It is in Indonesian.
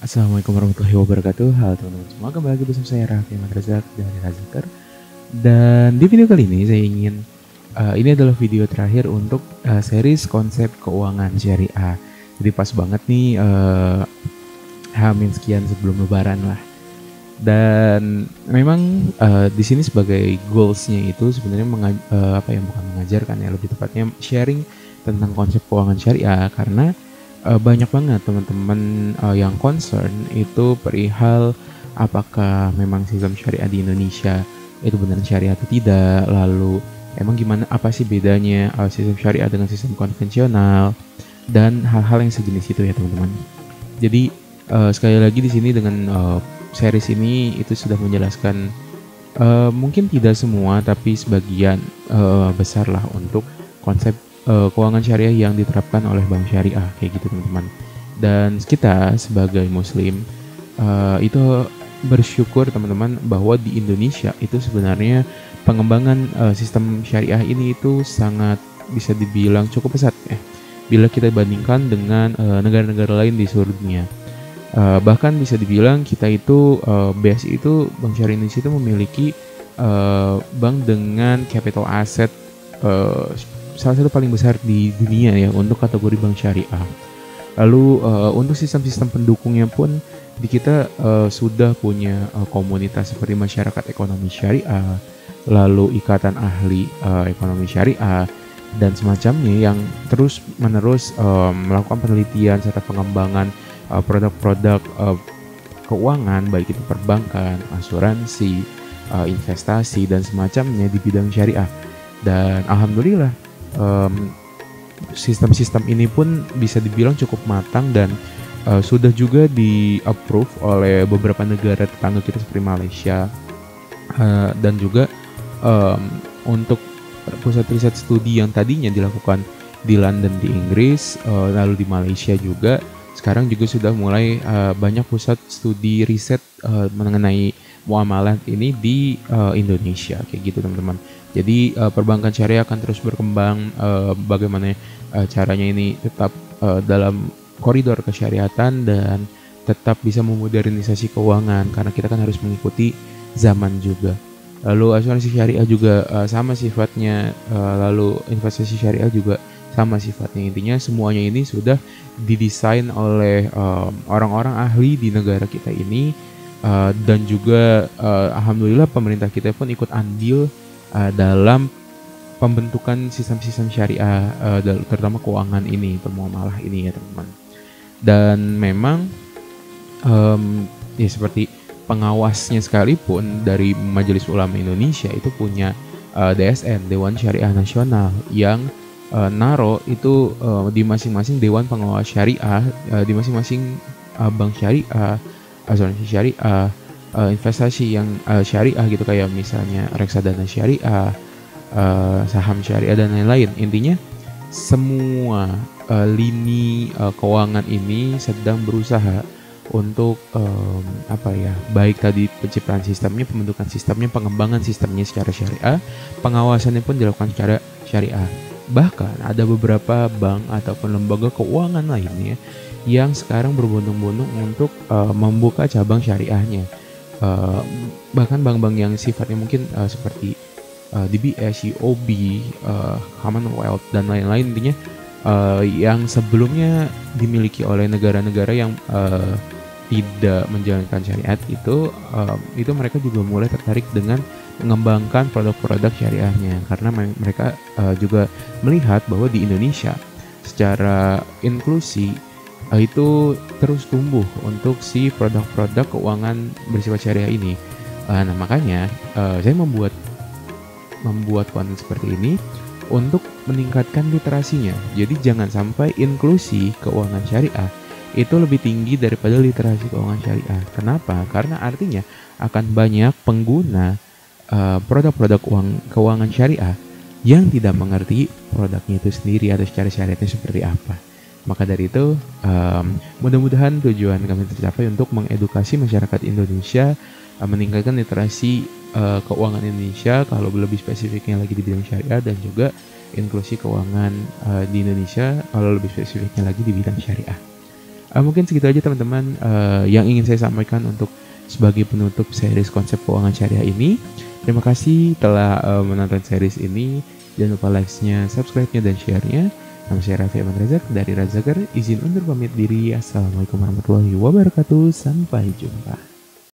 Assalamualaikum warahmatullahi wabarakatuh. Halo teman-teman semua, kembali lagi bersama saya Raffi Ahmad Razak dari Razakar. Dan di video kali ini saya ingin ini adalah video terakhir untuk series konsep keuangan syariah. Jadi pas banget nih Hamin sekian sebelum Lebaran lah. Dan memang di sini sebagai goalsnya itu sebenarnya bukan mengajarkan ya, lebih tepatnya sharing tentang konsep keuangan syariah, karena banyak banget teman-teman yang concern itu perihal apakah memang sistem syariah di Indonesia itu benar syariah atau tidak, lalu emang gimana, apa sih bedanya sistem syariah dengan sistem konvensional dan hal-hal yang sejenis itu ya teman-teman. Jadi sekali lagi di sini dengan series ini itu sudah menjelaskan mungkin tidak semua tapi sebagian besar lah untuk konsep keuangan syariah yang diterapkan oleh bank syariah kayak gitu teman-teman. Dan kita sebagai muslim itu bersyukur teman-teman bahwa di Indonesia itu sebenarnya pengembangan sistem syariah ini itu sangat bisa dibilang cukup pesat ya, bila kita bandingkan dengan negara-negara lain di seluruh dunia. Bahkan bisa dibilang kita itu BSI itu Bank Syariah Indonesia itu memiliki bank dengan capital asset salah satu paling besar di dunia ya untuk kategori bank syariah. Lalu untuk sistem-sistem pendukungnya pun di kita sudah punya komunitas seperti masyarakat ekonomi syariah, lalu ikatan ahli ekonomi syariah dan semacamnya yang terus menerus melakukan penelitian serta pengembangan produk-produk keuangan, baik itu perbankan, asuransi, investasi dan semacamnya di bidang syariah. Dan alhamdulillah sistem-sistem ini pun bisa dibilang cukup matang dan sudah juga di approve oleh beberapa negara tetangga kita seperti Malaysia, dan juga untuk pusat riset studi yang tadinya dilakukan di London di Inggris, lalu di Malaysia juga sekarang juga sudah mulai banyak pusat studi riset mengenai muamalah ini di Indonesia kayak gitu teman-teman. Jadi perbankan syariah akan terus berkembang, bagaimana caranya ini tetap dalam koridor kesyariatan dan tetap bisa memodernisasi keuangan karena kita kan harus mengikuti zaman juga. Lalu asuransi syariah juga sama sifatnya, lalu investasi syariah juga sama sifatnya. Intinya semuanya ini sudah didesain oleh orang-orang ahli di negara kita ini, dan juga alhamdulillah pemerintah kita pun ikut andil dalam pembentukan sistem-sistem syariah, terutama keuangan ini, permuamalah ini ya teman-teman. Dan memang ya seperti pengawasnya sekalipun dari Majelis Ulama Indonesia itu punya DSN, Dewan Syariah Nasional, yang naro itu di masing-masing dewan pengawas syariah, di masing-masing bank syariah, asuransi syariah, investasi yang syariah gitu, kayak misalnya reksadana syariah, saham syariah dan lain-lain. Intinya semua lini keuangan ini sedang berusaha untuk baik tadi penciptaan sistemnya, pembentukan sistemnya, pengembangan sistemnya secara syariah, pengawasannya pun dilakukan secara syariah. Bahkan ada beberapa bank ataupun lembaga keuangan lainnya yang sekarang berbondong-bondong untuk membuka cabang syariahnya. Bahkan bank-bank yang sifatnya mungkin seperti DBS, UOB, Commonwealth dan lain-lain, intinya yang sebelumnya dimiliki oleh negara-negara yang tidak menjalankan syariat itu mereka juga mulai tertarik dengan mengembangkan produk-produk syariahnya, karena mereka juga melihat bahwa di Indonesia secara inklusi itu terus tumbuh untuk si produk-produk keuangan bersifat syariah ini. Nah makanya saya membuat konten seperti ini untuk meningkatkan literasinya. Jadi jangan sampai inklusi keuangan syariah itu lebih tinggi daripada literasi keuangan syariah. Kenapa? Karena artinya akan banyak pengguna produk-produk keuangan syariah yang tidak mengerti produknya itu sendiri atau secara syariatnya seperti apa. Maka dari itu mudah-mudahan tujuan kami tercapai untuk mengedukasi masyarakat Indonesia, meningkatkan literasi keuangan Indonesia, kalau lebih spesifiknya lagi di bidang syariah, dan juga inklusi keuangan di Indonesia kalau lebih spesifiknya lagi di bidang syariah. Mungkin segitu aja teman-teman yang ingin saya sampaikan untuk sebagai penutup series konsep keuangan syariah ini. Terima kasih telah menonton series ini. Jangan lupa like-nya, subscribe-nya, dan share-nya. Nama saya Raffi Ahmad Razak dari Razakar. Izin undur pamit diri. Assalamualaikum warahmatullahi wabarakatuh. Sampai jumpa.